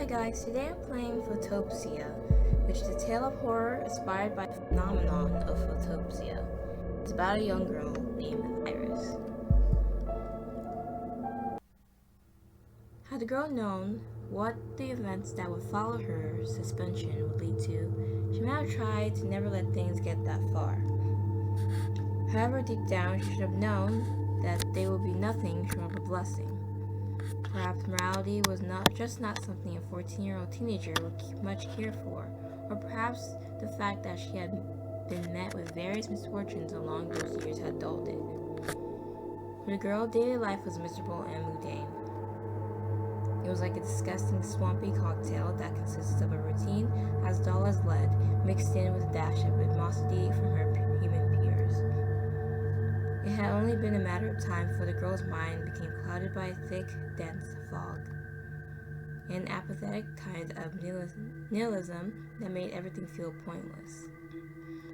guys, today I'm playing Photopsia, which is a tale of horror inspired by the phenomenon of photopsia. It's about a young girl named Iris. Had the girl known what the events that would follow her suspension would lead to, she might have tried to never let things get that far. However, deep down, she should have known that they would be nothing short of a blessing. Perhaps morality was not something a 14-year-old teenager would much care for, or perhaps the fact that she had been met with various misfortunes along those years had dulled it. For the girl, daily life was miserable and mundane. It was like a disgusting, swampy cocktail that consisted of a routine as dull as lead, mixed in with a dash of animosity from her human peers. It had only been a matter of time before the girl's mind became clouded by a thick, dense fog. An apathetic kind of nihilism that made everything feel pointless.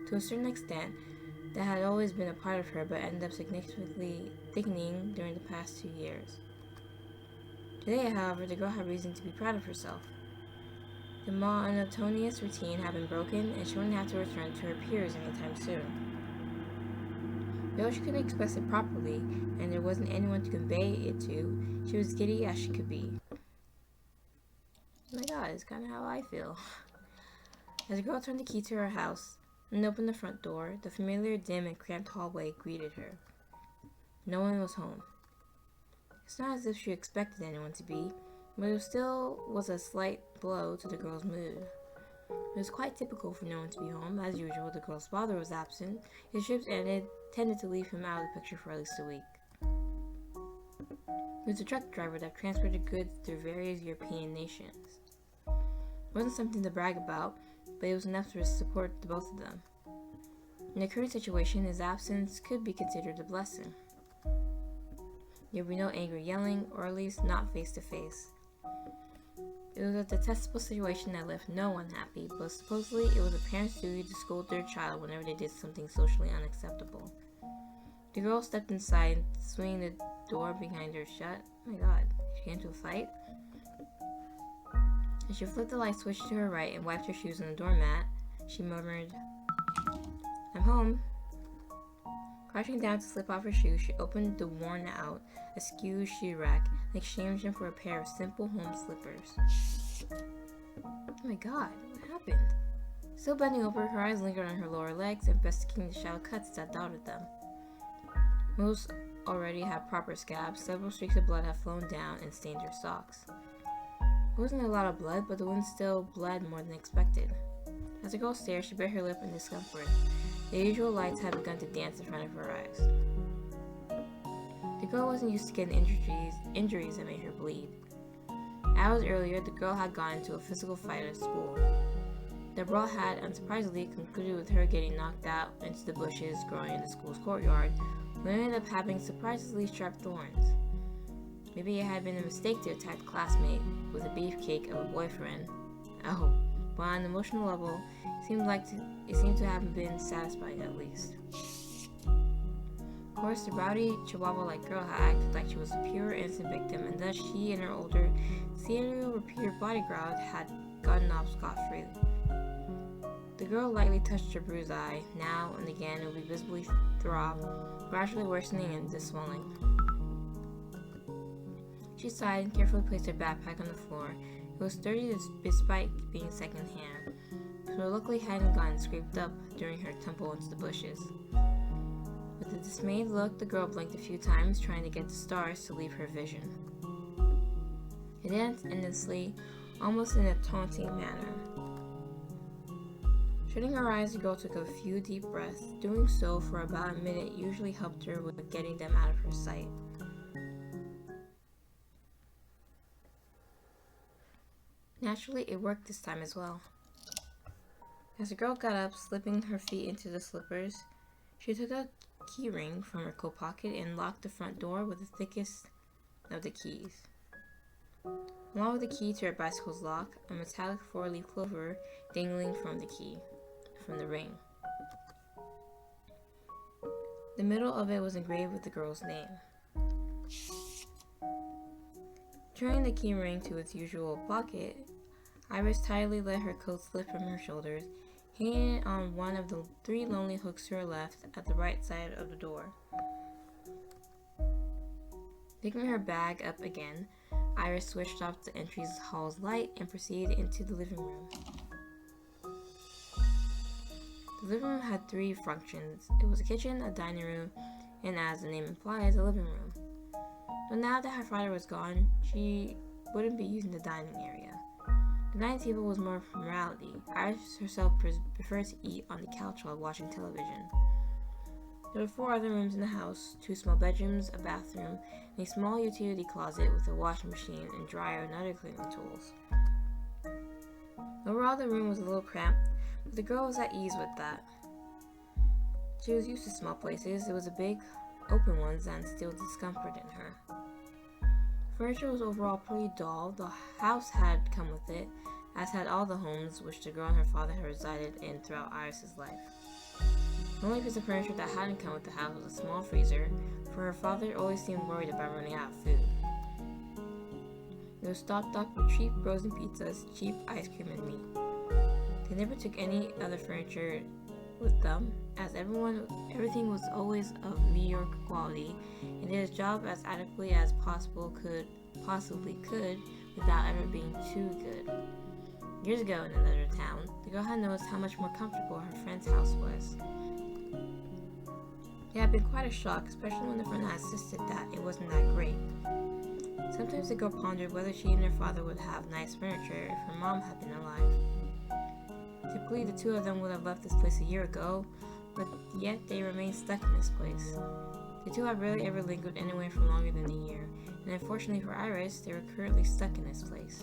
To a certain extent, that had always been a part of her but ended up significantly thickening during the past 2 years. Today, however, the girl had reason to be proud of herself. The monotonous routine had been broken, and she wouldn't have to return to her peers anytime soon. Though she couldn't express it properly, and there wasn't anyone to convey it to, she was giddy as she could be. Oh my god, it's kind of how I feel. As the girl turned the key to her house and opened the front door, the familiar dim and cramped hallway greeted her. No one was home. It's not as if she expected anyone to be, but it still was a slight blow to the girl's mood. It was quite typical for no one to be home. As usual, the girl's father was absent. His trips tended to leave him out of the picture for at least a week. He was a truck driver that transported goods through various European nations. It wasn't something to brag about, but it was enough to support the both of them. In the current situation, his absence could be considered a blessing. There would be no angry yelling, or at least not face to face. It was a detestable situation that left no one happy, but supposedly it was a parent's duty to scold their child whenever they did something socially unacceptable. The girl stepped inside, swinging the door behind her shut. Oh my god, she came to a fight? As she flipped the light switch to her right and wiped her shoes on the doormat, she murmured, "I'm home." Crouching down to slip off her shoes, she opened the worn-out, askew shoe rack and exchanged them for a pair of simple home slippers. Oh my god, what happened? Still bending over, her eyes lingered on her lower legs, investigating the shallow cuts that dotted them. Most already had proper scabs, several streaks of blood had flown down and stained her socks. It wasn't a lot of blood, but the wound still bled more than expected. As the girl stared, she bit her lip in discomfort. The usual lights had begun to dance in front of her eyes. The girl wasn't used to getting injuries that made her bleed. Hours earlier, the girl had gone into a physical fight at school. The brawl had, unsurprisingly, concluded with her getting knocked out into the bushes growing in the school's courtyard, when it ended up having surprisingly sharp thorns. Maybe it had been a mistake to attack a classmate with a beefcake of a boyfriend. Oh, but on an emotional level, it seemed to have been satisfying at least. Of course, the rowdy, chihuahua-like girl had acted like she was a pure, innocent victim, and thus she and her older, serial repeater bodyguard had gotten off scot-free. The girl lightly touched her bruised eye. Now and again it would be visibly throb, gradually worsening into swelling. She sighed and carefully placed her backpack on the floor. It was sturdy despite being second-hand, so it luckily hadn't gotten scraped up during her tumble into the bushes. With a dismayed look, the girl blinked a few times, trying to get the stars to leave her vision. It danced endlessly, almost in a taunting manner. Shutting her eyes, the girl took a few deep breaths. Doing so for about a minute usually helped her with getting them out of her sight. Naturally, it worked this time as well. As the girl got up, slipping her feet into the slippers, she took a key ring from her coat pocket and locked the front door with the thickest of the keys. Along with the key to her bicycle's lock, a metallic four-leaf clover dangling from the ring. The middle of it was engraved with the girl's name. Turning the key ring to its usual pocket, Iris tightly let her coat slip from her shoulders, hanging it on one of the 3 lonely hooks to her left at the right side of the door. Picking her bag up again, Iris switched off the entry's hall's light and proceeded into the living room. The living room had 3 functions. It was a kitchen, a dining room, and as the name implies, a living room. But now that her father was gone, she wouldn't be using the dining area. The dining table was more for morality. Iris herself preferred to eat on the couch while watching television. There were 4 other rooms in the house, 2 small bedrooms, a bathroom, and a small utility closet with a washing machine and dryer and other cleaning tools. Overall, the room was a little cramped, but the girl was at ease with that. She was used to small places. It was the big, open ones that instilled discomfort in her. Furniture was overall pretty dull. The house had come with it, as had all the homes which the girl and her father had resided in throughout Iris's life. The only piece of furniture that hadn't come with the house was a small freezer, for her father always seemed worried about running out of food. It was stocked up with cheap frozen pizzas, cheap ice cream, and meat. They never took any other furniture with them, as everything was always of mediocre quality and did its job as adequately as possibly could, without ever being too good. Years ago in another town, the girl had noticed how much more comfortable her friend's house was. It had been quite a shock, especially when the friend had insisted that it wasn't that great. Sometimes the girl pondered whether she and her father would have nice furniture if her mom had been alive. Typically, the 2 of them would have left this place a year ago, but yet they remained stuck in this place. The 2 had rarely ever lingered anywhere for longer than a year, and unfortunately for Iris, they were currently stuck in this place.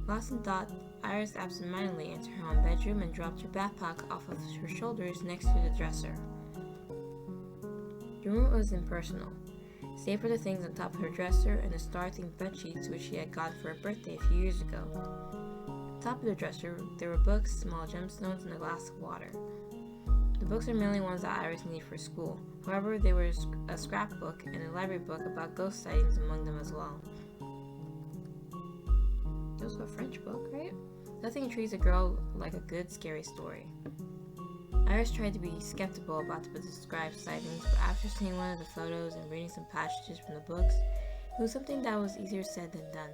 Lost in thought, Iris absentmindedly entered her own bedroom and dropped her backpack off of her shoulders next to the dresser. The room was impersonal, save for the things on top of her dresser and the star-themed bedsheets which she had gotten for her birthday a few years ago. On top of the dresser, there were books, small gemstones, and a glass of water. The books are mainly ones that Iris needed for school. However, there was a scrapbook and a library book about ghost sightings among them as well. It was a French book, right? Nothing intrigues a girl like a good, scary story. Iris tried to be skeptical about the described sightings, but after seeing one of the photos and reading some passages from the books, it was something that was easier said than done.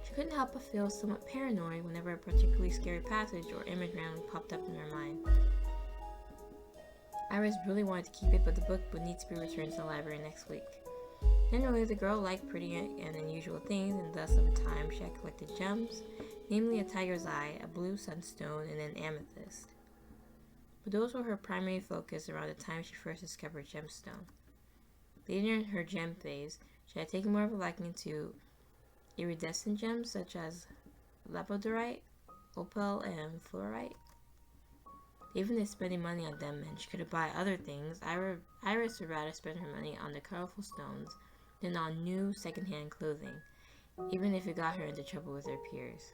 She couldn't help but feel somewhat paranoid whenever a particularly scary passage or image randomly popped up in her mind. Iris really wanted to keep it, but the book would need to be returned to the library next week. Generally, the girl liked pretty and unusual things, and thus over time she had collected gems, namely a tiger's eye, a blue sunstone, and an amethyst. But those were her primary focus around the time she first discovered gemstone. Later in her gem phase, she had taken more of a liking to iridescent gems such as labradorite, opal, and fluorite. Even if spending money on them meant she could buy other things, Iris would rather spend her money on the colorful stones than on new second-hand clothing, even if it got her into trouble with her peers.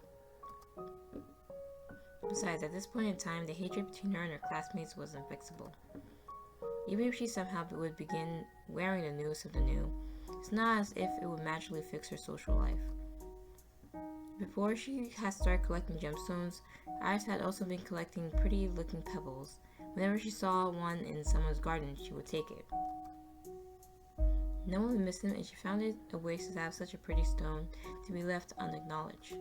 Besides, at this point in time, the hatred between her and her classmates was unfixable. Even if she somehow would begin wearing the newest of the new, it's not as if it would magically fix her social life. Before she had started collecting gemstones, Iris had also been collecting pretty-looking pebbles. Whenever she saw one in someone's garden, she would take it. No one would miss them, and she found it a waste to have such a pretty stone to be left unacknowledged.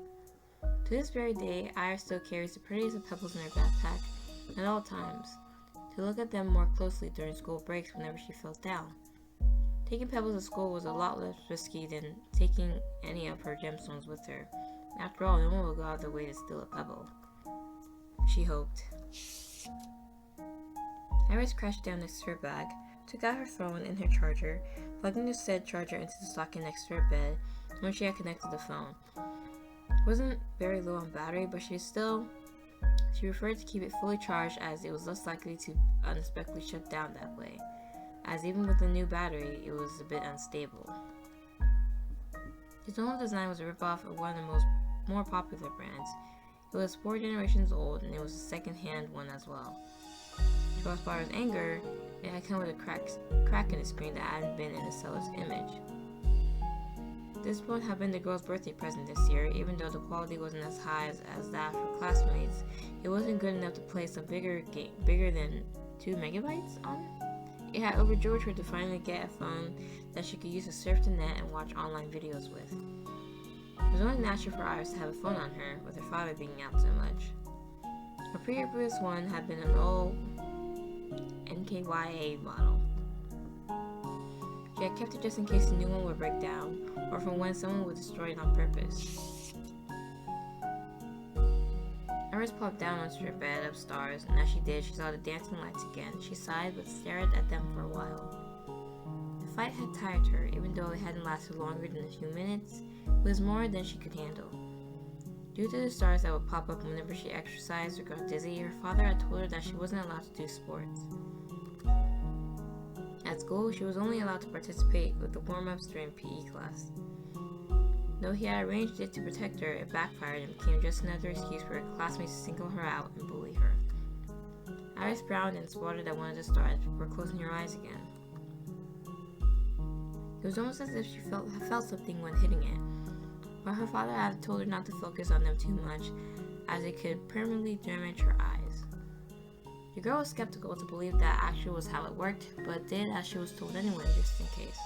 To this very day, Iris still carries the prettiest of pebbles in her backpack at all times, to look at them more closely during school breaks whenever she felt down. Taking pebbles to school was a lot less risky than taking any of her gemstones with her. After all, no one will go out of their way to steal a pebble, she hoped. Iris crashed down next to her bag, took out her phone and her charger, plugging the said charger into the socket next to her bed when she had connected the phone. It wasn't very low on battery, but she preferred to keep it fully charged as it was less likely to unexpectedly shut down that way, as even with the new battery, it was a bit unstable. Its own design was a ripoff of one of the more popular brands. It was 4 generations old, and it was a second-hand one as well. To Ospar's anger, it had come with a crack in the screen that hadn't been in the seller's image. This won't have been the girl's birthday present this year. Even though the quality wasn't as high as that of her classmates, it wasn't good enough to place a bigger than 2 megabytes on it. It had overjoyed her to finally get a phone that she could use to surf the net and watch online videos with. It was only natural for Iris to have a phone on her, with her father being out so much. Her previous one had been an old NKYA model. She had kept it just in case the new one would break down, or for when someone would destroy it on purpose. Iris popped down onto her bed upstairs, and as she did, she saw the dancing lights again. She sighed, but stared at them for a while. The fight had tired her, even though it hadn't lasted longer than a few minutes. It was more than she could handle. Due to the stars that would pop up whenever she exercised or got dizzy, her father had told her that she wasn't allowed to do sports. At school, she was only allowed to participate with the warm-ups during PE class. Though he had arranged it to protect her, it backfired and became just another excuse for her classmates to single her out and bully her. Iris frowned and spotted at one of the stars before closing her eyes again. It was almost as if she felt something when hitting it, but her father had told her not to focus on them too much, as it could permanently damage her eyes. The girl was skeptical to believe that actually was how it worked, but did as she was told anyway, just in case.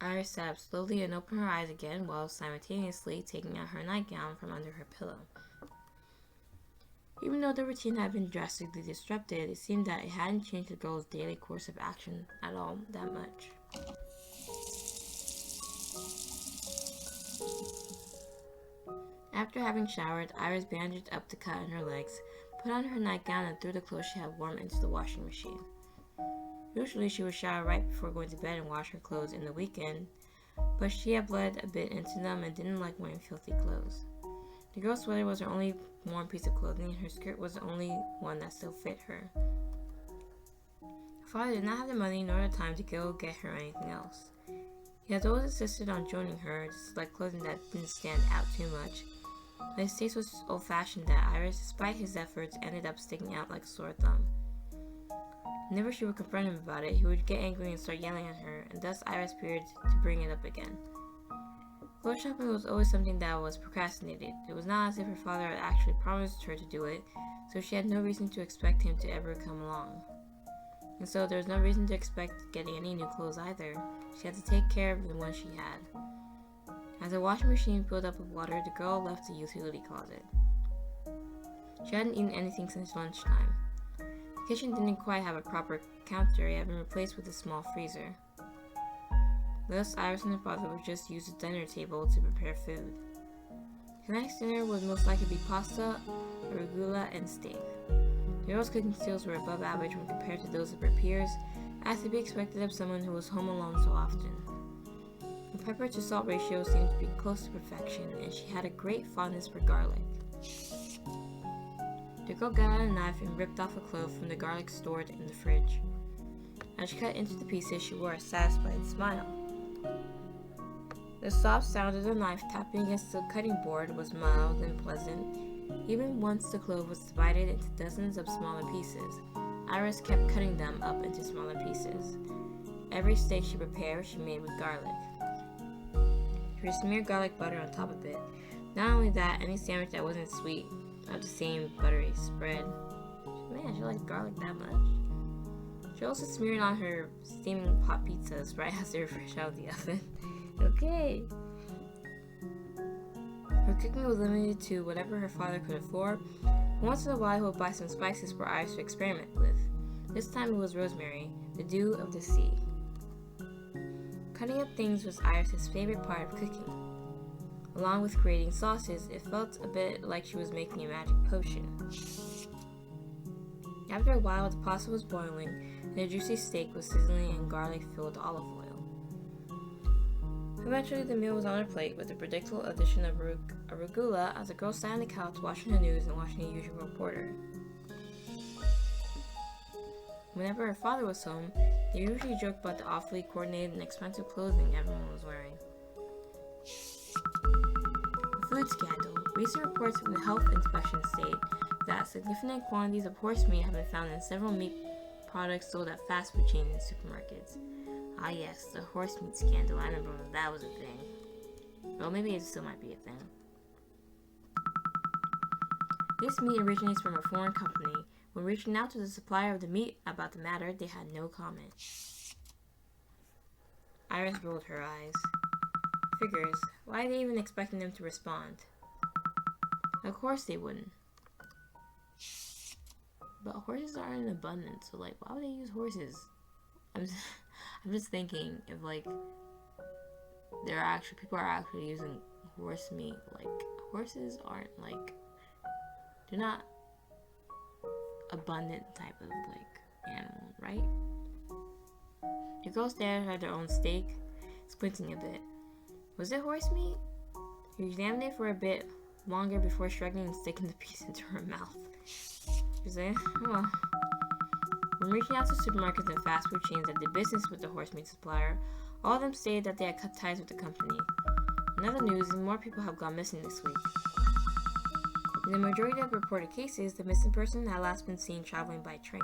Iris sat up slowly and opened her eyes again while simultaneously taking out her nightgown from under her pillow. Even though the routine had been drastically disrupted, it seemed that it hadn't changed the girl's daily course of action at all that much. After having showered, Iris bandaged up the cut on her legs, put on her nightgown, and threw the clothes she had worn into the washing machine. Usually she would shower right before going to bed and wash her clothes in the weekend, but she had bled a bit into them and didn't like wearing filthy clothes. The girl's sweater was her only worn piece of clothing, and her skirt was the only one that still fit her. Her father did not have the money nor the time to go get her anything else. He had always insisted on joining her to select clothing that didn't stand out too much, but his taste was old-fashioned that Iris, despite his efforts, ended up sticking out like a sore thumb. Whenever she would confront him about it, he would get angry and start yelling at her, and thus Iris appeared to bring it up again. Clothes shopping was always something that was procrastinated. It was not as if her father had actually promised her to do it, so she had no reason to expect him to ever come along. And so there was no reason to expect getting any new clothes either. She had to take care of the ones she had. As the washing machine filled up with water, the girl left the utility closet. She hadn't eaten anything since lunchtime. The kitchen didn't quite have a proper counter. It had been replaced with a small freezer. Thus, Iris and her father would just use the dinner table to prepare food. The next dinner would most likely be pasta, arugula, and steak. The girls' cooking skills were above average when compared to those of her peers, as to be expected of someone who was home alone so often. The pepper to salt ratio seemed to be close to perfection, and she had a great fondness for garlic. The girl got out a knife and ripped off a clove from the garlic stored in the fridge. As she cut into the pieces, she wore a satisfied smile. The soft sound of the knife tapping against the cutting board was mild and pleasant. Even once the clove was divided into dozens of smaller pieces, Iris kept cutting them up into smaller pieces. Every steak she prepared, she made with garlic. She would smear garlic butter on top of it. Not only that, any sandwich that wasn't sweet had the same buttery spread. Man, she liked garlic that much. She also smeared on her steaming pot pizzas right as they were fresh out of the oven. Okay. Her cooking was limited to whatever her father could afford. Once in a while, he would buy some spices for Iris to experiment with. This time it was rosemary, the dew of the sea. Cutting up things was Iris' favorite part of cooking. Along with creating sauces, it felt a bit like she was making a magic potion. After a while, the pasta was boiling, and the juicy steak was sizzling in garlic-filled olive oil. Eventually, the meal was on her plate with the predictable addition of arugula as the girl sat on the couch watching the news and watching the usual reporter. Whenever her father was home, they usually joked about the awfully coordinated and expensive clothing everyone was wearing. The food scandal. Recent reports from the health inspection state that significant quantities of horse meat have been found in several meat products sold at fast food chains and supermarkets. Ah yes, the horse meat scandal. I remember when that was a thing. Well, maybe it still might be a thing. This meat originates from a foreign company. When reaching out to the supplier of the meat about the matter, they had no comment. Iris rolled her eyes. Figures. Why are they even expecting them to respond? Of course they wouldn't. But horses aren't in abundance, so like, why would they use horses? I'm just thinking if like people are actually using horse meat. Like horses aren't like they're not abundant type of like animal, right? The girl stared at their own steak, squinting a bit. Was it horse meat? She examined it for a bit longer before shrugging and sticking the piece into her mouth. She said, "Oh." When reaching out to supermarkets and fast food chains that did business with the horse meat supplier, all of them stated that they had cut ties with the company. In other news, more people have gone missing this week. In the majority of reported cases, the missing person had last been seen traveling by train.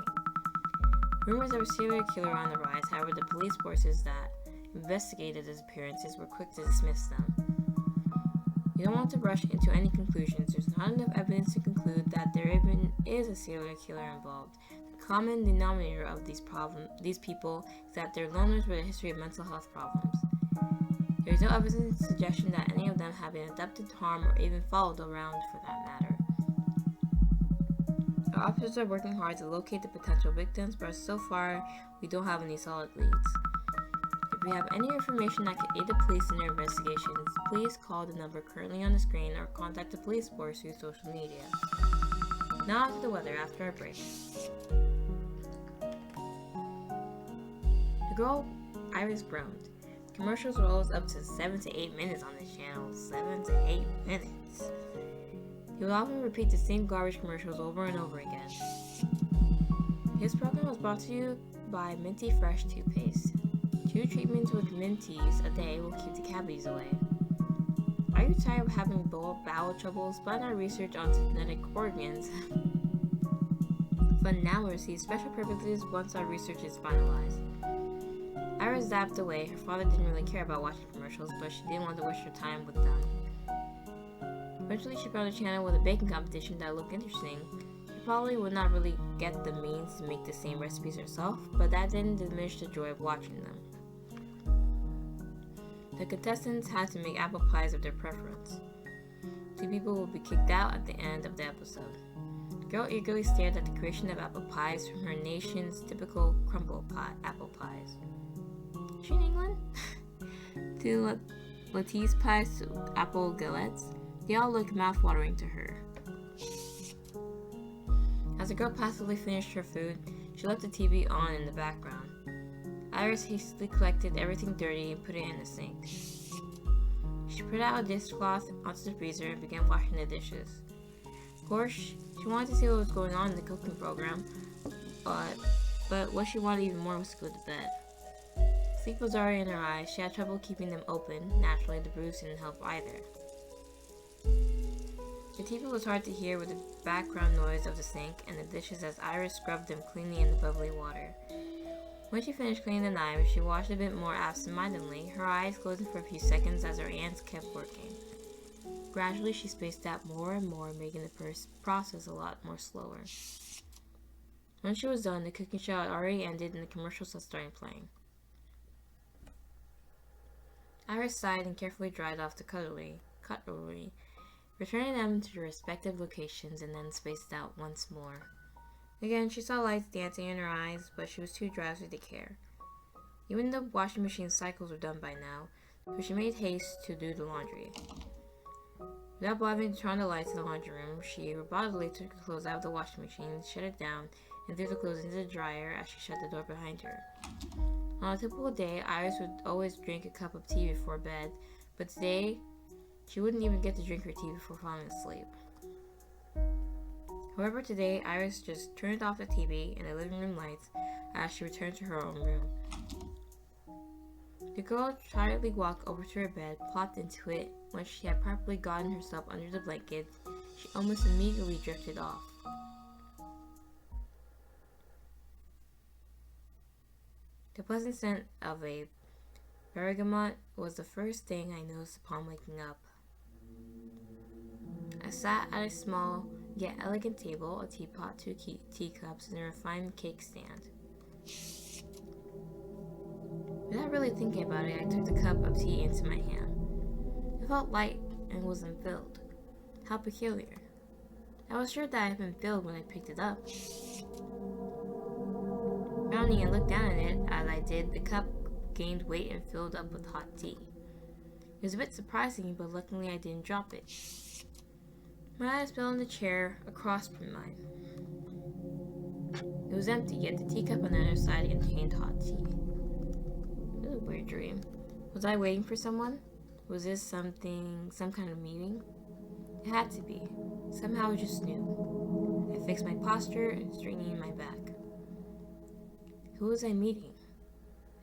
Rumors of a serial killer are on the rise, however, the police forces that investigated the disappearances were quick to dismiss them. You don't want to rush into any conclusions. There's not enough evidence to conclude that there even is a serial killer involved. The common denominator of these people is that they're loners with a history of mental health problems. There is no evidence suggestion that any of them have been abducted, harmed, or even followed around for that matter. Our officers are working hard to locate the potential victims, but so far, we don't have any solid leads. If you have any information that could aid the police in their investigations, please call the number currently on the screen or contact the police force through social media. Now on to the weather after our break. The girl, Iris, groaned. Commercials rolls up to 7 to 8 minutes on this channel. 7 to 8 minutes. He would often repeat the same garbage commercials over and over again. His program was brought to you by Minty Fresh Toothpaste. 2 treatments with Minties a day will keep the cavities away. Are you tired of having bowel trouble? Spun our research on genetic organs for analysis special purposes once our research is finalized. Iris zapped away. Her father didn't really care about watching commercials, but she didn't want to waste her time with them. Eventually, she found a channel with a baking competition that looked interesting. She probably would not really get the means to make the same recipes herself, but that didn't diminish the joy of watching them. The contestants had to make apple pies of their preference. 2 people will be kicked out at the end of the episode. The girl eagerly stared at the creation of apple pies from her nation's typical crumble apple pies. Is she in England? 2 lattice pies to apple galettes. They all looked mouth-watering to her. As the girl passively finished her food, she left the TV on in the background. Iris hastily collected everything dirty and put it in the sink. She put out a dishcloth onto the freezer and began washing the dishes. Of course, she wanted to see what was going on in the cooking program, but what she wanted even more was to go to bed. Sleep was already in her eyes. She had trouble keeping them open. Naturally, the bruise didn't help either. The TV was hard to hear with the background noise of the sink and the dishes as Iris scrubbed them cleanly in the bubbly water. When she finished cleaning the knives, she washed a bit more absent-mindedly, her eyes closing for a few seconds as her hands kept working. Gradually, she spaced out more and more, making the process a lot more slower. When she was done, the cooking show had already ended and the commercials had started playing. Iris sighed and carefully dried off the cutlery, returning them to their respective locations and then spaced out once more. Again, she saw lights dancing in her eyes, but she was too drowsy to care. Even the washing machine cycles were done by now, so she made haste to do the laundry. Without bothering to turn on the lights in the laundry room, she robotically took the clothes out of the washing machine, shut it down, and threw the clothes into the dryer as she shut the door behind her. On a typical day, Iris would always drink a cup of tea before bed, but today, she wouldn't even get to drink her tea before falling asleep. However, today, Iris just turned off the TV and the living room lights as she returned to her own room. The girl quietly walked over to her bed, plopped into it. When she had properly gotten herself under the blankets, she almost immediately drifted off. The pleasant scent of a bergamot was the first thing I noticed upon waking up. I sat at a small yet elegant table, a teapot, two teacups, and a refined cake stand. Without really thinking about it, I took the cup of tea into my hand. It felt light and wasn't filled. How peculiar. I was sure that it had been filled when I picked it up. Rounding and looked down at it, as I did, the cup gained weight and filled up with hot tea. It was a bit surprising, but luckily I didn't drop it. My eyes fell on the chair across from mine. It was empty, yet the teacup on the other side contained hot tea. It was a weird dream. Was I waiting for someone? Was this some kind of meeting? It had to be. Somehow I just knew. I fixed my posture and straightened my back. Who was I meeting?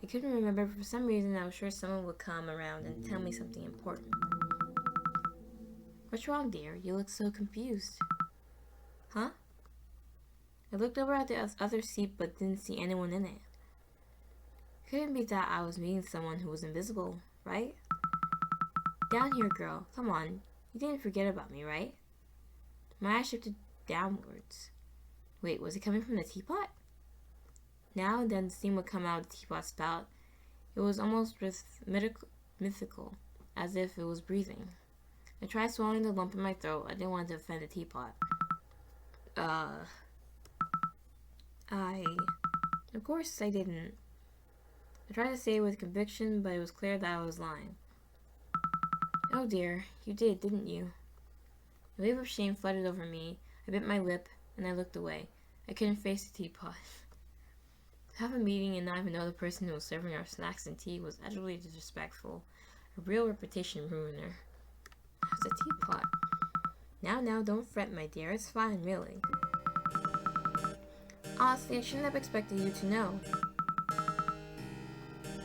I couldn't remember, but for some reason I was sure someone would come around and tell me something important. What's wrong, dear? You look so confused. Huh? I looked over at the other seat but didn't see anyone in it. It couldn't be that I was meeting someone who was invisible, right? Down here, girl. Come on. You didn't forget about me, right? My eyes shifted downwards. Wait, was it coming from the teapot? Now and then steam would come out of the teapot spout. It was almost mythical, as if it was breathing. I tried swallowing the lump in my throat. I didn't want to offend the teapot. Of course I didn't. I tried to say it with conviction, but it was clear that I was lying. Oh dear, you did, didn't you? A wave of shame flooded over me. I bit my lip, and I looked away. I couldn't face the teapot. To have a meeting and not even know the person who was serving our snacks and tea was utterly disrespectful. A real reputation ruiner. It was a teapot. Now, don't fret, my dear. It's fine, really. Honestly, I shouldn't have expected you to know.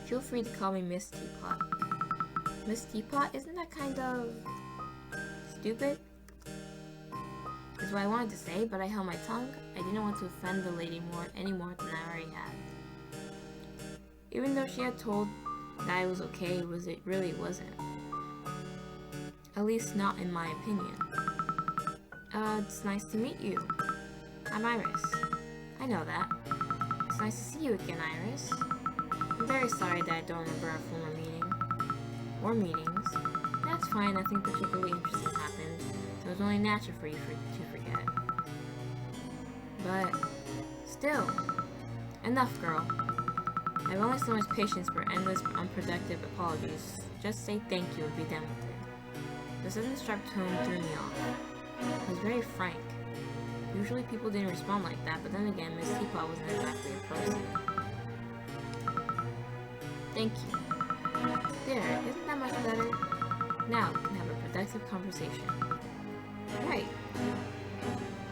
Feel free to call me Miss Teapot. Miss Teapot? Isn't that kind of stupid? Is what I wanted to say, but I held my tongue. I didn't want to offend the lady any more than I already had. Even though she had told that it was okay, it really wasn't. At least not in my opinion. It's nice to meet you. I'm Iris. I know that. It's nice to see you again, Iris. I'm very sorry that I don't remember our former meeting. Or meetings. That's fine, nothing particularly interesting happened, so it was only natural for you to forget. But, still, enough, girl. I have only so much patience for endless, unproductive apologies. Just say thank you and be done with it. The sudden sharp tone threw me off. It was very frank. Usually people didn't respond like that, but then again, Miss Teapot wasn't exactly a person. Thank you. There, isn't that much better? Now we can have a productive conversation. Right.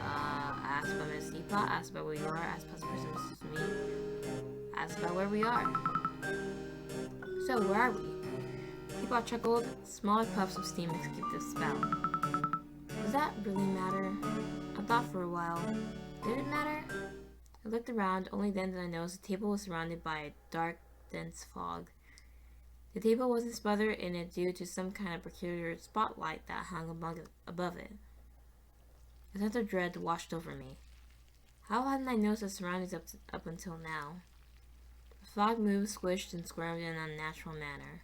Ask about Miss Teapot, ask about where you are, ask about the person versus me. Ask about where we are. So, where are we? Teapot chuckled. Smaller puffs of steam escaped the spout. Does that really matter? I thought for a while. Did it matter? I looked around, only then did I notice the table was surrounded by a dark, dense fog. The table wasn't smothered in it due to some kind of peculiar spotlight that hung above it. A sense of dread washed over me. How hadn't I noticed the surroundings up until now? The fog moved, squished, and squirmed in an unnatural manner.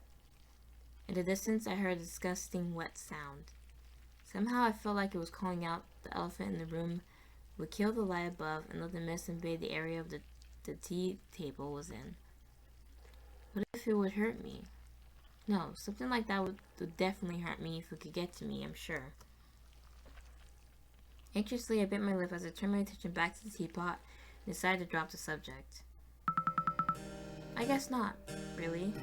In the distance, I heard a disgusting, wet sound. Somehow I felt like it was calling out. The elephant in the room would kill the light above and let the mist invade the area of the tea table was in. What if it would hurt me? No, something like that would definitely hurt me if it could get to me, I'm sure. Anxiously, I bit my lip as I turned my attention back to the teapot and decided to drop the subject. I guess not, really.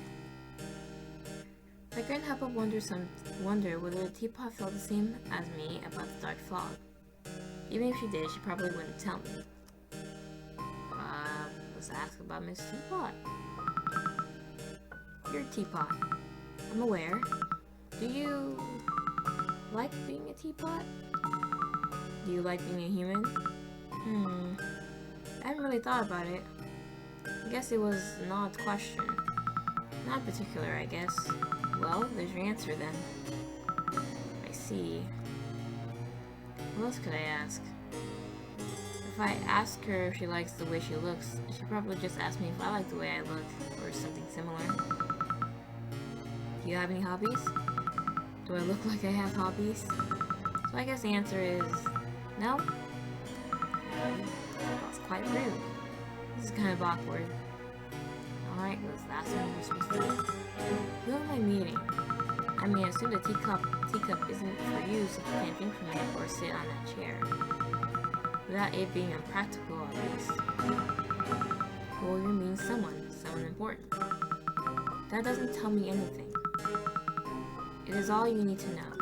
I couldn't help but wonder whether the teapot felt the same as me about the dark fog. Even if she did, she probably wouldn't tell me. Let's ask about Miss Teapot. You're a teapot. I'm aware. Do you like being a teapot? Do you like being a human? I haven't really thought about it. I guess it was an odd question. Not particular, I guess. Well, there's your answer then. I see. What else could I ask? If I ask her if she likes the way she looks, she'd probably just ask me if I like the way I look, or something similar. Do you have any hobbies? Do I look like I have hobbies? So I guess the answer is no. That's quite rude. This is kind of awkward. Alright, was that something we're supposed to do? Who am I meeting? I mean, I assume the teacup isn't for you since you can't drink from it or sit on that chair. Without it being unpractical, at least. Well, you mean someone important. That doesn't tell me anything. It is all you need to know.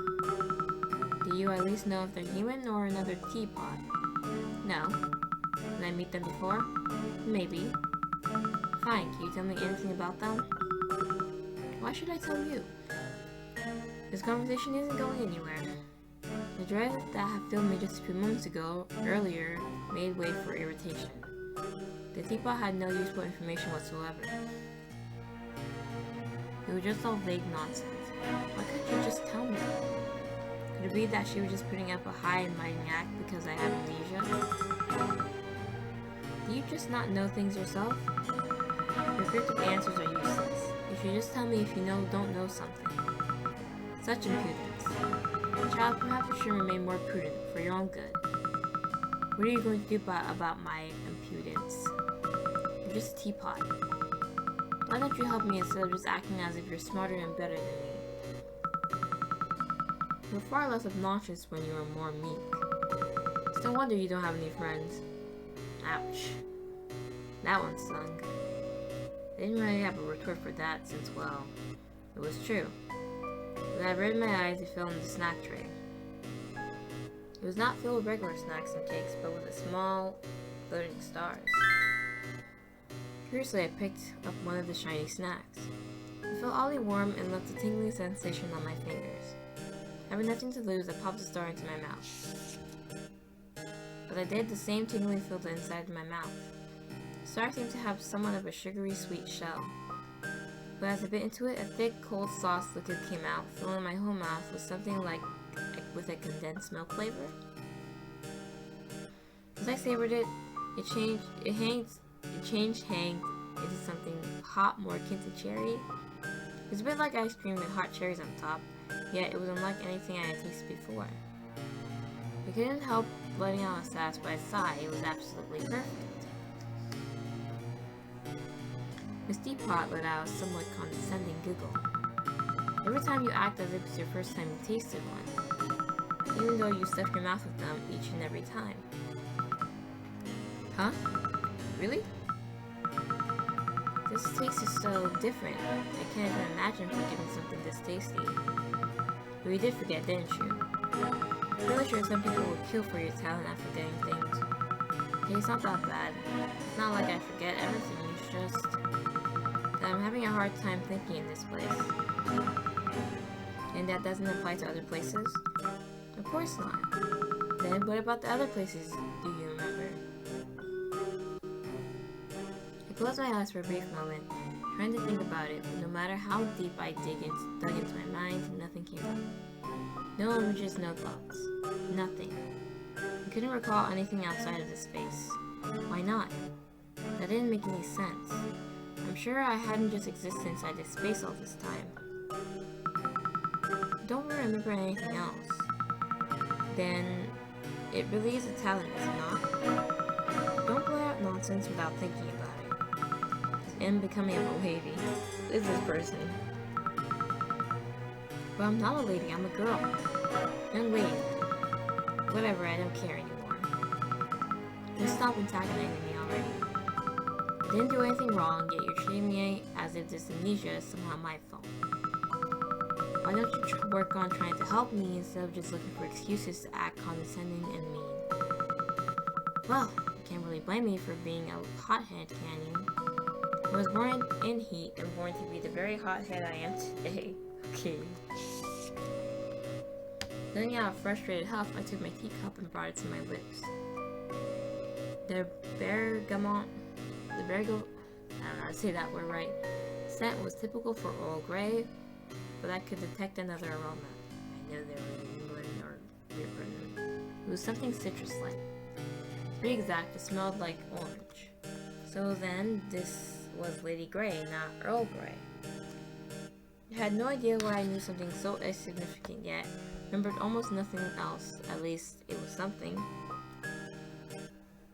Do you at least know if they're human or another teapot? No. Did I meet them before? Maybe. Fine, can you tell me anything about them? Why should I tell you? This conversation isn't going anywhere. The dread that had filled me just a few moments ago, earlier, made way for irritation. The teapot had no useful information whatsoever. It was just all vague nonsense. Why couldn't you just tell me? Could it be that she was just putting up a high and mighty act because I have amnesia? Do you just not know things yourself? Prescriptive answers are useless. You should just tell me if you don't know something. Such impudence. Child, perhaps you should remain more prudent, for your own good. What are you going to do about my impudence? You're just a teapot. Why don't you help me instead of just acting as if you're smarter and better than me? You're far less obnoxious when you are more meek. It's no wonder you don't have any friends. Ouch. That one stung. I didn't really have a retort for that since, well, it was true. When I read my eyes, it fell in the snack tray. It was not filled with regular snacks and cakes, but with a small, floating stars. Curiously, I picked up one of the shiny snacks. It felt oddly warm and left a tingling sensation on my fingers. Having nothing to lose, I popped the star into my mouth. As I did, the same tingling filled the inside of my mouth. The star seemed to have somewhat of a sugary sweet shell. But as I bit into it, a thick, cold sauce liquid came out, filling my whole mouth with something with a condensed milk flavor. As I savored it, it changed into something hot, more akin to cherry. It was a bit like ice cream with hot cherries on top, yet it was unlike anything I had tasted before. I couldn't help letting out a satisfied sigh. It was absolutely perfect. Miss Teapot let out a somewhat condescending giggle. Every time you act as if it's your first time you tasted one, even though you stuff your mouth with them each and every time. Huh? Really? This taste is so different. I can't even imagine forgetting something this tasty. But you did forget, didn't you? I'm really sure some people would kill for your talent at forgetting things. Okay, it's not that bad. It's not like I forget everything, it's just that I'm having a hard time thinking in this place. And that doesn't apply to other places? Of course not. Then what about the other places do you remember? I closed my eyes for a brief moment, trying to think about it, but no matter how deep I dug into my mind, nothing came up. No images, no thoughts. Nothing. I couldn't recall anything outside of this space. Why not? That didn't make any sense. I'm sure I hadn't just existed inside this space all this time. I don't really remember anything else. Then, it really is a talent, is it not? Don't blurt out nonsense without thinking about it. I'm becoming a lady. Who is this person? But I'm not a lady, I'm a girl. Young lady. Whatever, I don't care anymore. Just stop antagonizing me already. I didn't do anything wrong, yet you're treating me as if this amnesia is somehow my fault. Why don't you work on trying to help me instead of just looking for excuses to act condescending and mean? Well, you can't really blame me for being a hothead, can you? I was born in heat and born to be the very hothead I am today. Okay. Letting out a frustrated huff, I took my teacup and brought it to my lips. The bergamot don't know how to say that word right. Scent was typical for Earl Grey, but I could detect another aroma. I knew they were in England or Great Britain. It was something citrus-like. To be exact, it smelled like orange. So then, this was Lady Grey, not Earl Grey. I had no idea why I knew something so insignificant yet. Remembered almost nothing else. At least, it was something.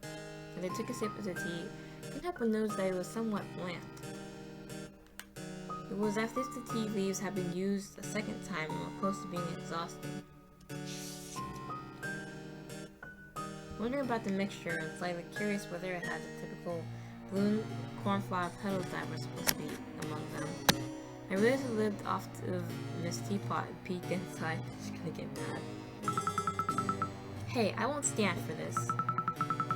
As I took a sip of the tea, I couldn't help but notice that it was somewhat bland. It was as if the tea leaves had been used a second time and were close to being exhausted. Wondering about the mixture and slightly curious whether it had the typical blue cornflower petals that were supposed to be among them, I realized it lived off of Miss Teapot and peeked inside. She's gonna get mad. Hey, I won't stand for this.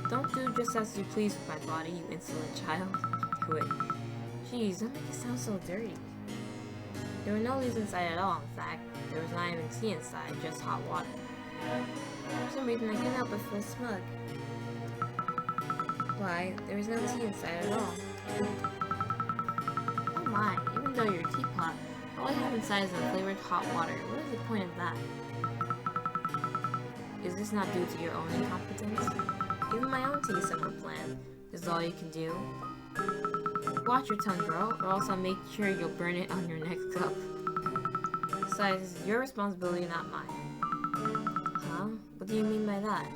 Don't do just as you please with my body, you insolent child. Do it. Jeez, don't make it sound so dirty. There were no leaves inside at all, in fact. There was not even tea inside, just hot water. For some reason, I couldn't help but feel smug. Why, there was no tea inside at all. Oh my, even though you're a teapot, all I have inside is flavored hot water. What is the point of that? Is this not due to your own incompetence? Even my own tea is somewhat bland. This is all you can do? Watch your tongue, girl, or else I'll make sure you'll burn it on your next cup. Besides, this is your responsibility, not mine. Huh? What do you mean by that?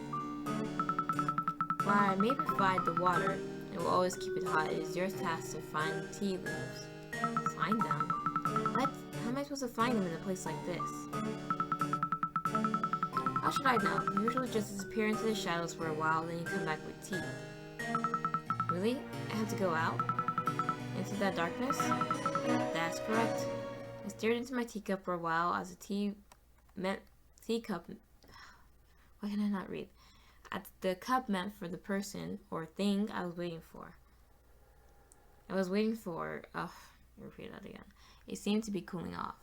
Why, I may provide the water, and will always keep it hot. It is your task to find the tea leaves. Find them? What? How am I supposed to find them in a place like this? How should I know? You usually just disappear into the shadows for a while, then you come back with tea. Really? I have to go out? Into that darkness? That's correct. I stared into my teacup for a while as the teacup. Why can I not read? The cup meant for the person or thing I was waiting for. Repeat that again. It seemed to be cooling off.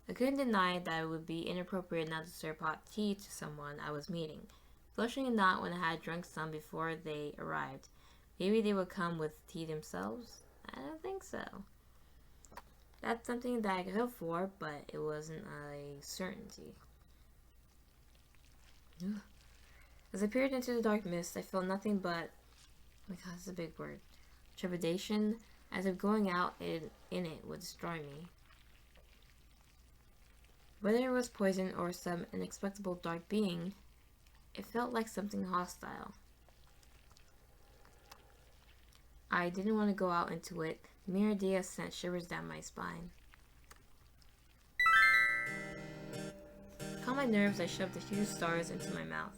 I couldn't deny that it would be inappropriate not to serve hot tea to someone I was meeting, especially not when I had drunk some before they arrived. Maybe they would come with tea themselves? I don't think so. That's something that I could hope for, but it wasn't a certainty. Ugh. As I peered into the dark mist, I felt nothing but, oh my god, that's a big word, trepidation, as if going out in it would destroy me. Whether it was poison or some inexplicable dark being, it felt like something hostile. I didn't want to go out into it. The mere idea sent shivers down my spine. To calm my nerves, I shoved a few stars into my mouth.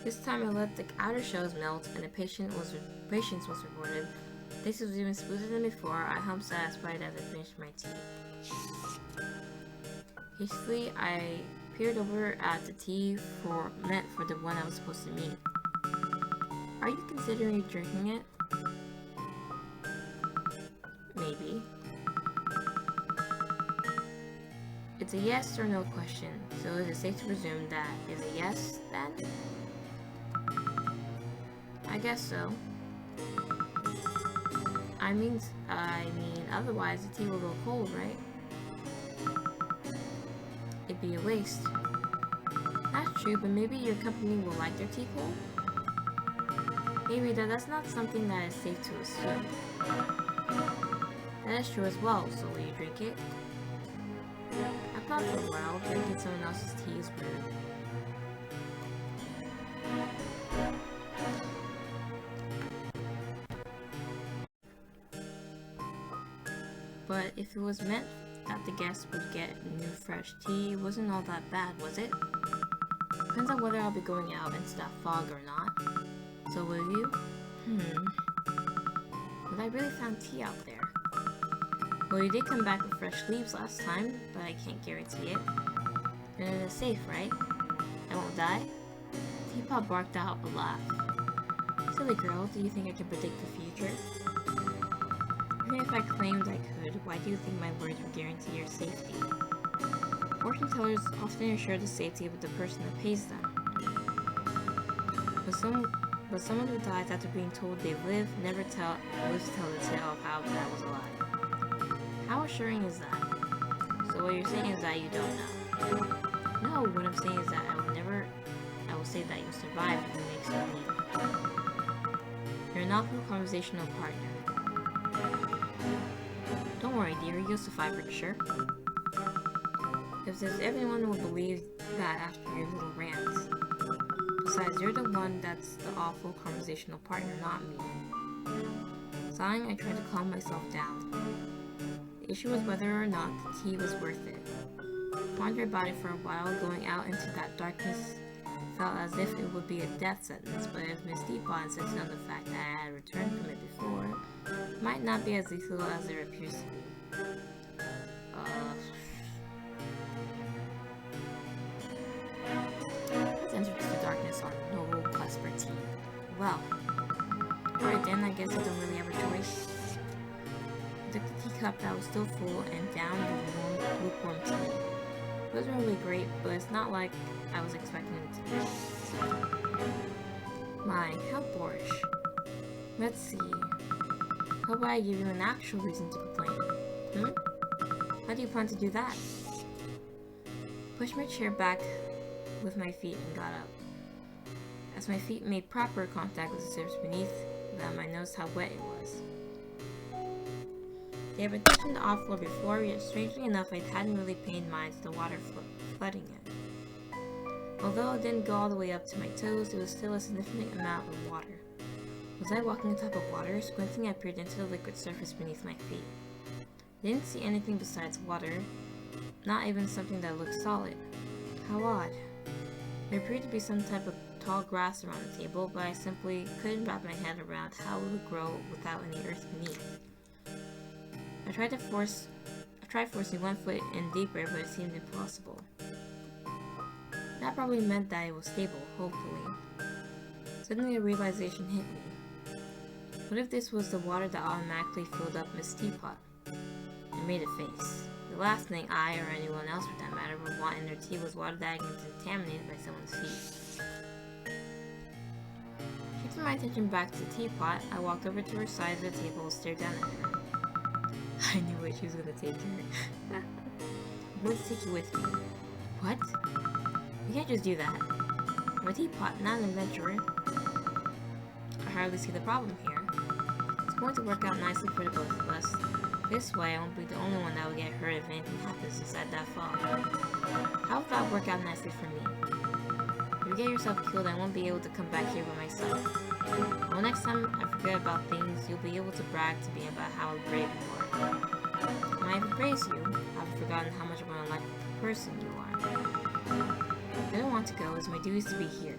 This time I let the outer shells melt and the patience was rewarded. This was even smoother than before. I hummed satisfied as I finished my tea. Hastily, I peered over at the tea meant for the one I was supposed to meet. Are you considering drinking it? Maybe. It's a yes or no question, so is it safe to presume that is a yes, then? I guess so. I mean, otherwise the tea will go cold, right? It'd be a waste. That's true, but maybe your company will like their tea cold? Maybe that's not something that is safe to assume. That is true as well, so will you drink it? I thought for a while, drinking someone else's tea is weird. But if it was meant that the guests would get new fresh tea, it wasn't all that bad, was it? Depends on whether I'll be going out into that fog or not. So will you? But I really found tea out there. Well, you did come back with fresh leaves last time, but I can't guarantee it. And it is safe, right? I won't die? Teapot barked out a laugh. Silly girl, do you think I can predict the future? Even if I claimed I could, why do you think my words would guarantee your safety? Fortune tellers often assure the safety of the person that pays them. but someone who dies after being told they live never lives to tell the tale of how that was a lie. How assuring is that? So what you're saying is that you don't know. No, what I'm saying is that I will say that you'll survive if you make some leap. You're an awful conversational partner. Don't worry, dear, you'll survive for sure. If there's everyone will believe that after your little rants. Besides, you're the one that's the awful conversational partner, not me. Sighing, I tried to calm myself down. The issue was whether or not the tea was worth it. I pondered about it for a while. Going out into that darkness felt as if it would be a death sentence, but if Miss Teapot insisted on the fact that I had returned from it before, it might not be as lethal as it appears to be. Let's enter the darkness on noble quest for tea. Well, alright then, I guess I don't really have a choice. I took the teacup that was still full and downed the lukewarm tea. It wasn't really great, but it's not like I was expecting it to be. My, how boorish. Let's see. How about I give you an actual reason to complain? How do you plan to do that? Pushed my chair back with my feet and got up. As my feet made proper contact with the surface beneath them, I noticed how wet it was. They had been touching the off floor before, yet strangely enough I hadn't really paid mind to the water flooding it. Although it didn't go all the way up to my toes, it was still a significant amount of water. Was I walking on top of water? Squinting, I peered into the liquid surface beneath my feet. I didn't see anything besides water, not even something that looked solid. How odd. There appeared to be some type of tall grass around the table, but I simply couldn't wrap my head around how it would grow without any earth beneath. I tried forcing one foot in deeper, but it seemed impossible. That probably meant that it was stable, hopefully. Suddenly a realization hit me. What if this was the water that automatically filled up Miss Teapot? I made a face. The last thing I, or anyone else for that matter, would want in their tea was water that had been contaminated by someone's feet. Shifting my attention back to the teapot, I walked over to her side of the table and stared down at her. I knew what she was going to take her. I'm going to take you with me. What? You can't just do that. I'm a teapot, not an adventurer. I hardly see the problem here. It's going to work out nicely for the both of us. This way, I won't be the only one that will get hurt if anything happens inside that fog. How would that work out nicely for me? If you get yourself killed, I won't be able to come back here by myself. Well, next time I forget about things, you'll be able to brag to me about how brave you are. When I praise you, I've forgotten how much of an unlikely person you are. I don't want to go, as my duty is to be here.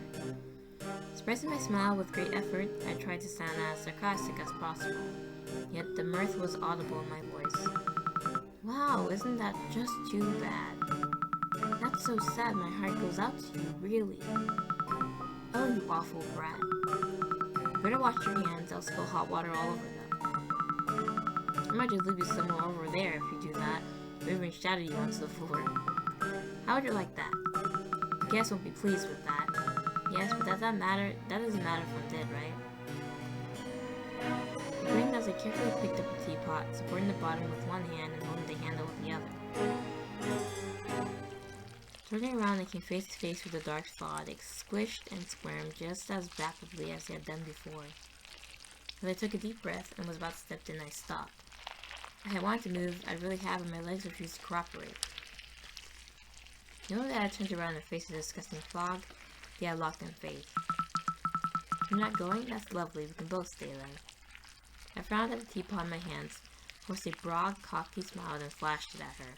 Suppressing my smile with great effort, I tried to sound as sarcastic as possible. Yet the mirth was audible in my voice. Wow, isn't that just too bad? That's so sad, my heart goes out to you, really. Oh, you awful brat. You better watch your hands, I'll spill hot water all over them. I might just leave you somewhere over there if you do that, or even shatter you onto the floor. How would you like that? I guess won't be pleased with that. Yes, but does that matter? That doesn't matter if I'm dead, right? I grinned as I carefully picked up the teapot, supporting the bottom with one hand and holding the handle with the other. Turning around, I came face to face with the dark fog. It squished and squirmed just as rapidly as it had done before. As I took a deep breath and was about to step in, I stopped. I had wanted to move, I really have, but my legs refused to cooperate. Knowing that I turned around and faced the disgusting fog, they had locked in faith. You're not going? That's lovely, we can both stay then. I frowned at the teapot in my hands, forced a broad, cocky smile, and flashed it at her.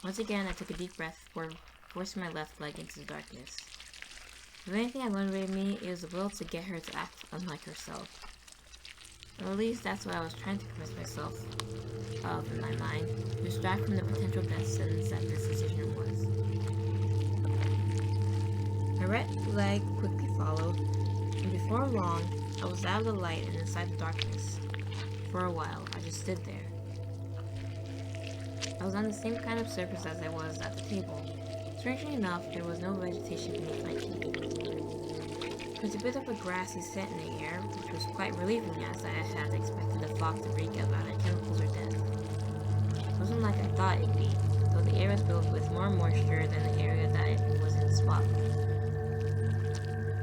Once again, I took a deep breath before forcing my left leg into the darkness. If anything had motivated me, it was the will to get her to act unlike herself. Or at least that's what I was trying to convince myself of in my mind, to distract from the potential death sentence that this decision was. My right leg quickly followed, and before long, I was out of the light and inside the darkness. For a while, I just stood there. I was on the same kind of surface as I was at the table. Strangely enough, there was no vegetation beneath my feet. There was a bit of a grassy scent in the air, which was quite relieving as I had expected the fog to reek of either chemicals or death. It wasn't like I thought it'd be, though the air was filled with more moisture than the area that it was in spot.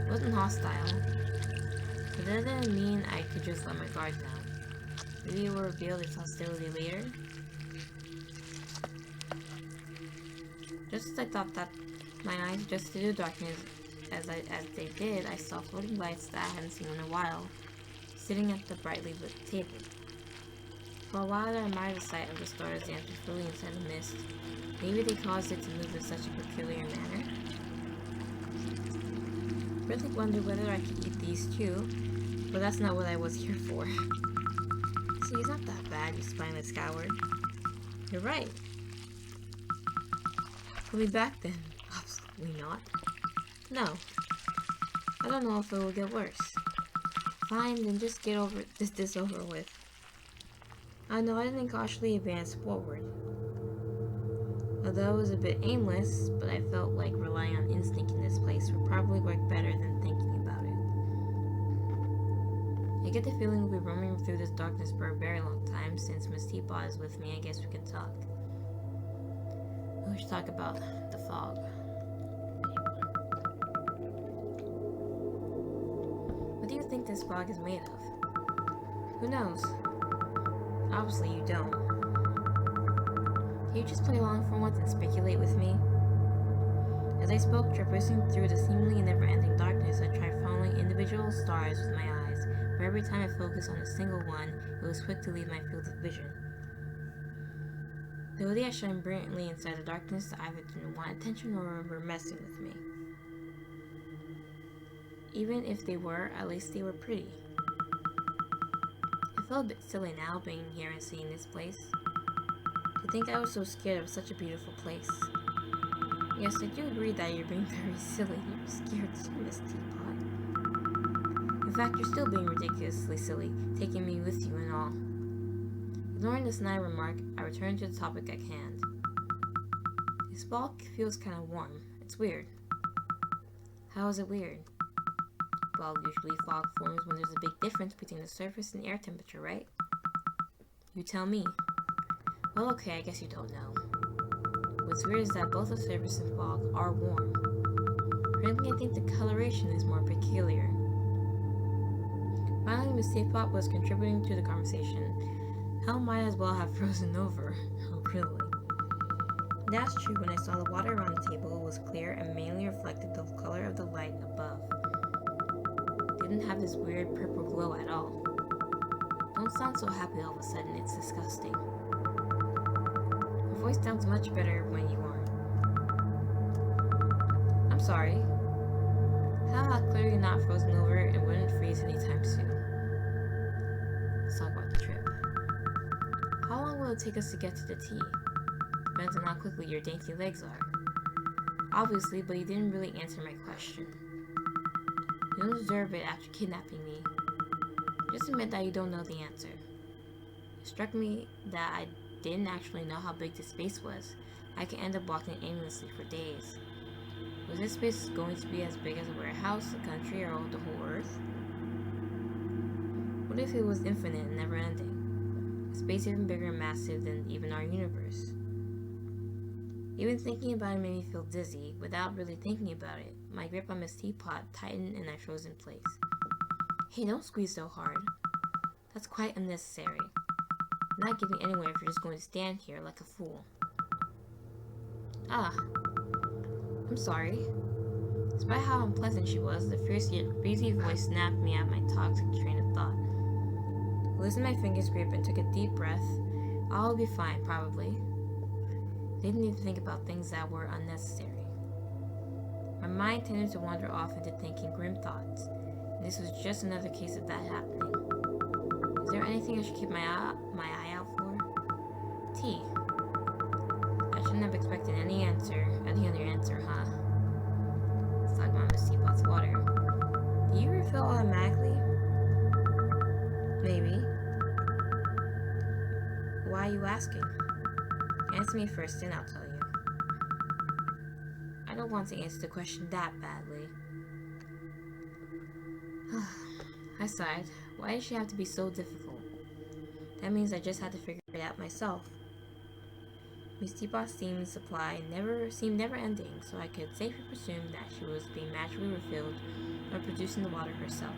It wasn't hostile, but that didn't mean I could just let my guard down. Maybe it will reveal its hostility later. Just as I thought that my eyes adjusted to the darkness as they did, I saw floating lights that I hadn't seen in a while, sitting at the brightly lit table. For a while I admired the sight of the stars dancing freely inside the mist. Maybe they caused it to move in such a peculiar manner. I really wondered whether I could eat these too, but that's not what I was here for. See, it's not that bad, you spineless coward. You're right. We'll be back then. Absolutely not. No. I don't know if it will get worse. Fine, then just get this over with. I nodded and cautiously advanced forward. Although it was a bit aimless, but I felt like relying on instinct in this place would probably work better than thinking about it. I get the feeling we'll be roaming through this darkness for a very long time. Since Miss Teapot is with me, I guess we can talk. We should talk about the fog. What do you think this fog is made of? Who knows? Obviously you don't. Can you just play along for once and speculate with me? As I spoke, traversing through the seemingly never-ending darkness, I tried following individual stars with my eyes, but every time I focused on a single one, it was quick to leave my field of vision. Though they shine brilliantly inside the darkness, I either didn't want attention or were messing with me. Even if they were, at least they were pretty. I felt a bit silly now being here and seeing this place. To think I was so scared of such a beautiful place. Yes, I do agree that you're being very silly. You're scared too, Miss Teapot. In fact, you're still being ridiculously silly, taking me with you and all. Ignoring the snide remark, I returned to the topic at hand. This fog feels kind of warm. It's weird. How is it weird? Well, usually fog forms when there's a big difference between the surface and air temperature, right? You tell me. Well, okay, I guess you don't know. What's weird is that both the surface and fog are warm. Frankly, I think the coloration is more peculiar. Finally, Miss Teapot was contributing to the conversation. Hell might as well have frozen over. Oh, really? That's true. When I saw the water around the table, it was clear and mainly reflected the color of the light above. It didn't have this weird purple glow at all. Don't sound so happy all of a sudden, it's disgusting. Your voice sounds much better when you aren't. I'm sorry. How about clearly not frozen over and wouldn't freeze anytime soon? Let's talk about the trip. How long will it take us to get to the tea? Depends on how quickly your dainty legs are. Obviously, but you didn't really answer my question. You don't deserve it after kidnapping me. Just admit that you don't know the answer. It struck me that I didn't actually know how big this space was. I could end up walking aimlessly for days. Was this space going to be as big as a warehouse, a country, or the whole Earth? What if it was infinite and never-ending? A space even bigger and massive than even our universe. Even thinking about it made me feel dizzy. Without really thinking about it, my grip on Miss Teapot tightened and I froze in place. Hey, don't squeeze so hard. That's quite unnecessary. I'm not getting anywhere if you're just going to stand here like a fool. Ah, I'm sorry. Despite how unpleasant she was, the fierce yet breezy voice snapped me out of my toxic train of thought. I loosened my fingers grip and took a deep breath. I'll be fine, probably. I didn't need to think about things that were unnecessary. My mind tended to wander off into thinking grim thoughts, and this was just another case of that happening. Is there anything I should keep my eye out for? Tea. I shouldn't have expected any other answer, huh? Let's talk about Miss Teapot's water. Do you refill automatically? Maybe. Why are you asking? Answer me first, then I'll tell you. I don't want to answer the question that badly. I sighed. Why did she have to be so difficult? That means I just had to figure it out myself. Miss Teapot's steam supply seemed never ending, so I could safely presume that she was being naturally refilled or producing the water herself.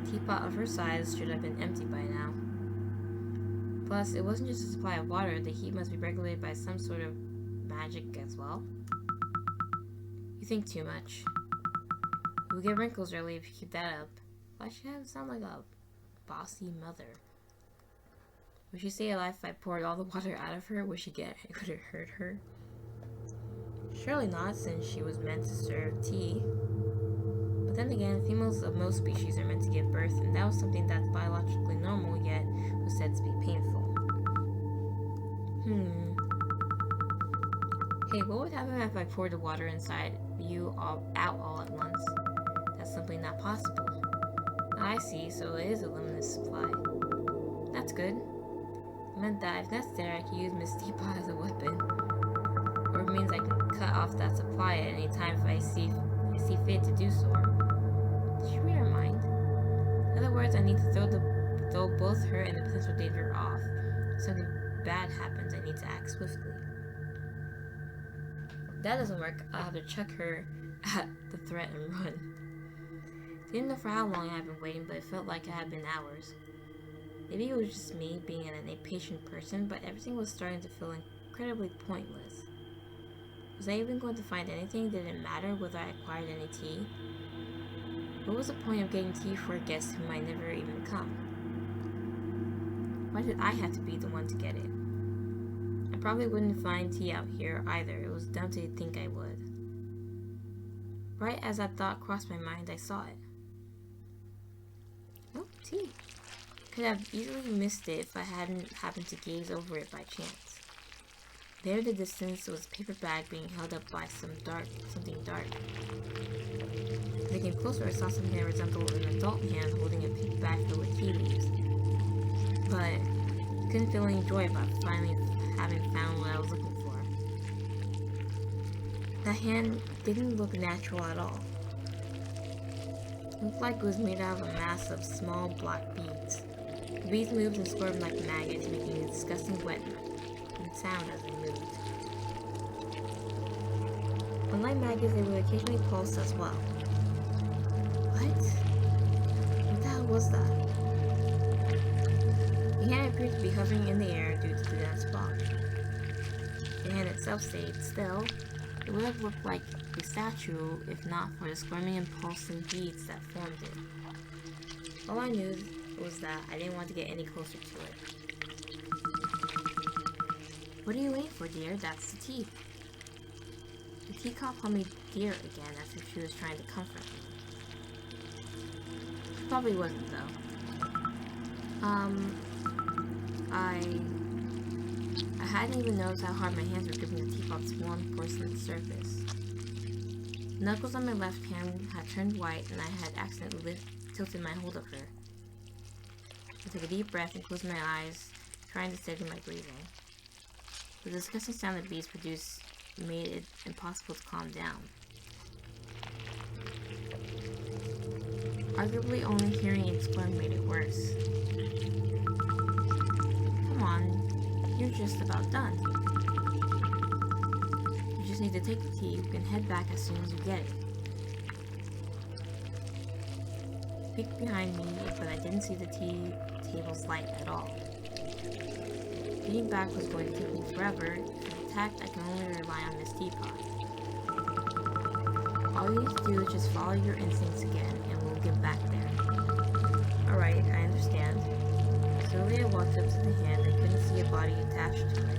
A teapot of her size should have been empty by now. Plus, it wasn't just a supply of water, the heat must be regulated by some sort of magic as well. You think too much. You'll get wrinkles early if you keep that up. Why should I sound like a bossy mother? Would she stay alive if I poured all the water out of her? Would it hurt her? Surely not, since she was meant to serve tea. But then again, females of most species are meant to give birth, and that was something that's biologically normal, yet was said to be painful. Hey, what would happen if I poured the water inside you out all at once? That's simply not possible. I see, so it is a limitless supply. That's good. It meant that if necessary, I could use Miss Teapot as a weapon. Or it means I can cut off that supply at any time if I see fit to do so. Did she read her mind? In other words, I need to throw both her and the potential danger off. If something bad happens, I need to act swiftly. If that doesn't work, I'll have to chuck her at the threat and run. Didn't know for how long I had been waiting, but it felt like it had been hours. Maybe it was just me being an impatient person, but everything was starting to feel incredibly pointless. Was I even going to find anything? Did it matter whether I acquired any tea? What was the point of getting tea for a guest who might never even come? Why did I have to be the one to get it? I probably wouldn't find tea out here either. It was dumb to think I would. Right as that thought crossed my mind, I saw it. Oh, tea. Could have easily missed it if I hadn't happened to gaze over it by chance. There in the distance was a paper bag being held up by something dark. As I came closer, I saw something that resembled an adult hand holding a paper bag filled with tea leaves. But I couldn't feel any joy about finally having found what I was looking for. That hand didn't look natural at all. It looked like it was made out of a mass of small black beads. The beads moved and squirmed like maggots, making a disgusting wet sound as they moved. Unlike maggots, they would occasionally pulse as well. What? What the hell was that? The hand appeared to be hovering in the air due to the dense fog. The hand itself stayed still. It would have looked like a statue if not for the squirming and pulsing beads that formed it. All I knew was that I didn't want to get any closer to it. What are you waiting for, dear? That's the tea. The teacup called me dear again as if she was trying to comfort me. She probably wasn't, though. I hadn't even noticed how hard my hands were gripping the teapot's warm porcelain surface. The knuckles on my left hand had turned white, and I had accidentally tilted my hold of her. I took a deep breath and closed my eyes, trying to steady my breathing. The disgusting sound the beads produced made it impossible to calm down. Arguably, only hearing it squirm made it worse. Come on, you're just about done. You just need to take the tea. You can head back as soon as you get it. I peeked behind me, but I didn't see the tea table's light at all. Getting back was going to take me forever. For attack, I can only rely on Miss Teapot. All you need to do is just follow your instincts again, and we'll get back there. Alright, I understand. Slowly I walked up to the hand and couldn't see a body attached to it.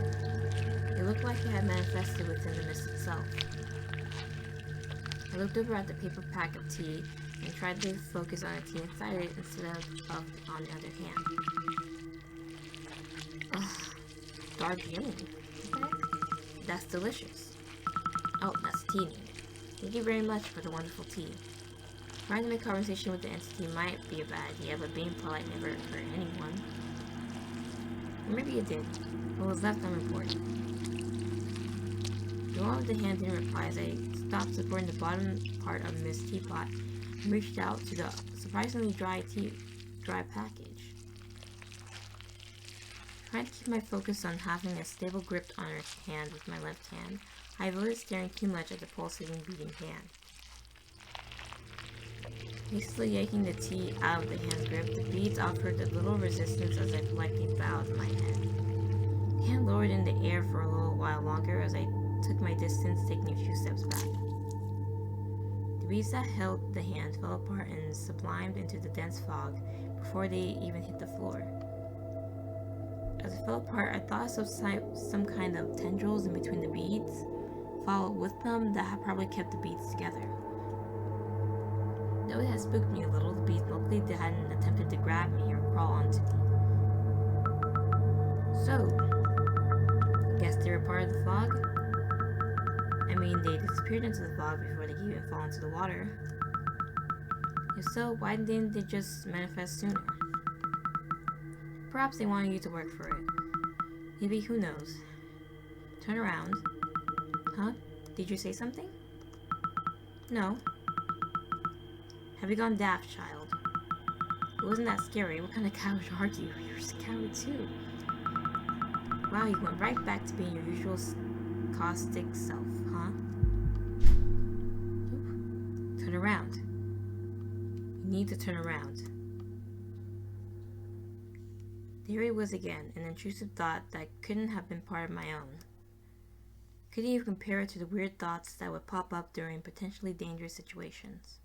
It looked like it had manifested within the mist itself. I looked over at the paper pack of tea and tried to focus on the tea inside it instead of on the other hand. Ugh, Darjeeling. That's delicious. Oh, that's tea name. Thank you very much for the wonderful tea. Trying to make conversation with the entity might be a bad idea, but being polite never hurt anyone. Or maybe it did. What was left unimportant. The one with the hand didn't reply as I stopped supporting the bottom part of Miss Teapot and reached out to the surprisingly dry package. Trying to keep my focus on having a stable grip on her hand with my left hand, I avoided staring too much at the pulsating, beating hand. Hastily yanking the tea out of the hand's grip, the beads offered a little resistance as I politely bowed my head. The hand lowered in the air for a little while longer as I took my distance, taking a few steps back. The beads that held the hand fell apart and sublimed into the dense fog before they even hit the floor. As it fell apart, I thought I saw some kind of tendrils in between the beads, followed with them that had probably kept the beads together. Though it had spooked me a little, the beads luckily hadn't attempted to grab me or crawl onto me. So, I guess they were part of the fog? I mean, they disappeared into the fog before they could even fall into the water. If so, why didn't they just manifest sooner? Perhaps they wanted you to work for it. Maybe, who knows? Turn around. Huh? Did you say something? No. Have you gone daft, child? It wasn't that scary. What kind of coward are you? You're a coward too. Wow, you went right back to being your usual caustic self, huh? Oop. Turn around. You need to turn around. There he was again, an intrusive thought that couldn't have been part of my own. Couldn't even compare it to the weird thoughts that would pop up during potentially dangerous situations.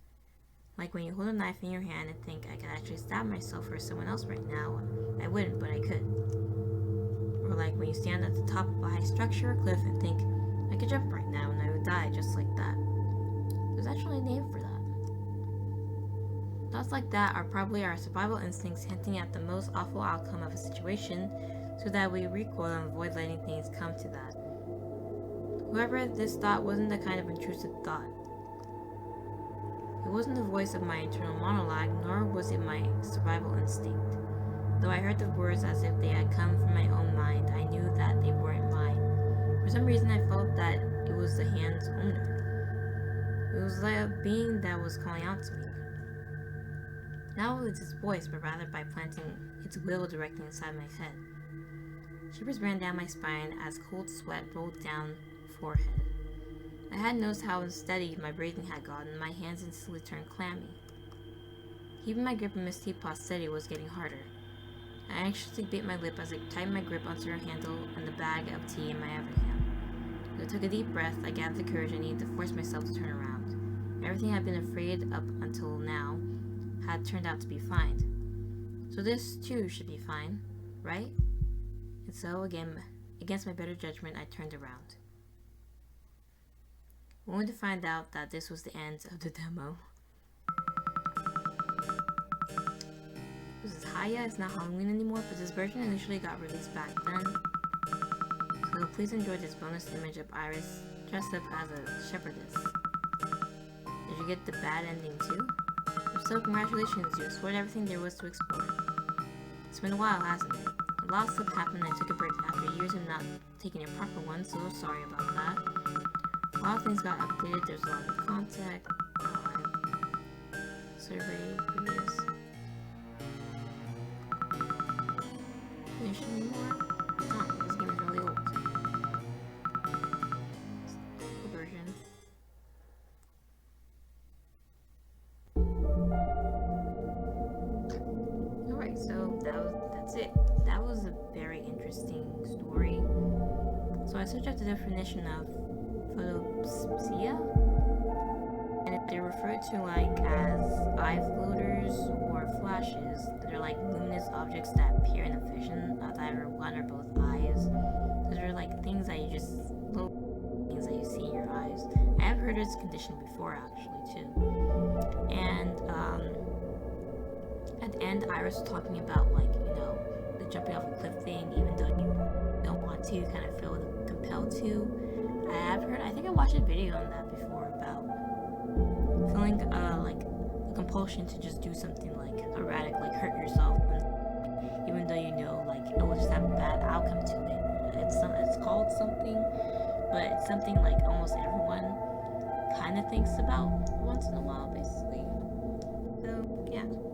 Like when you hold a knife in your hand and think, I could actually stab myself or someone else right now. I wouldn't, but I could. Or like when you stand at the top of a high structure or cliff and think, I could jump right now and I would die just like that. There's actually a name for that. Thoughts like that are probably our survival instincts hinting at the most awful outcome of a situation so that we recoil and avoid letting things come to that. However, this thought wasn't the kind of intrusive thought. It wasn't the voice of my internal monologue, nor was it my survival instinct. Though I heard the words as if they had come from my own mind, I knew that they weren't mine. For some reason, I felt that it was the hand's owner. It was like a being that was calling out to me. Not with its voice, but rather by planting its will directly inside my head. Shivers ran down my spine as cold sweat rolled down forehead. I had noticed how unsteady my breathing had gotten, my hands instantly turned clammy. Keeping my grip on Miss Teapot's steady was getting harder. I anxiously bit my lip as I tightened my grip onto her handle and the bag of tea in my other hand. As I took a deep breath, I gathered the courage I needed to force myself to turn around. Everything I'd been afraid up until now had turned out to be fine. So this, too, should be fine, right? And so, again, against my better judgment, I turned around. Only to find out that this was the end of the demo. This is Haya, it's not Halloween anymore, but this version initially got released back then. So please enjoy this bonus image of Iris dressed up as a shepherdess. Did you get the bad ending too? If so, congratulations, you explored everything there was to explore. It's been a while, hasn't it? A lot of stuff happened and I took a break after years of not taking a proper one, so sorry about that. A lot of things got updated, there's a lot of contact, survey, previous. Finish anymore? Oh, this game is really old. Old version. Alright, so that's it. That was a very interesting story. So I searched up the definition of Photopsia, and they're referred to like as eye floaters or flashes. They're like luminous objects that appear in a vision of either one or both eyes. Those are like things that you just, little things that you see in your eyes. I have heard of this condition before actually too. And at the end, Iris was talking about like, you know, the jumping off a cliff thing, even though you don't want to, you kind of feel compelled to. I think I watched a video on that before about feeling like a compulsion to just do something like erratic, like hurt yourself, even though you know like it will just have a bad outcome to it. It's called something, but it's something like almost everyone kind of thinks about once in a while, basically. Yeah.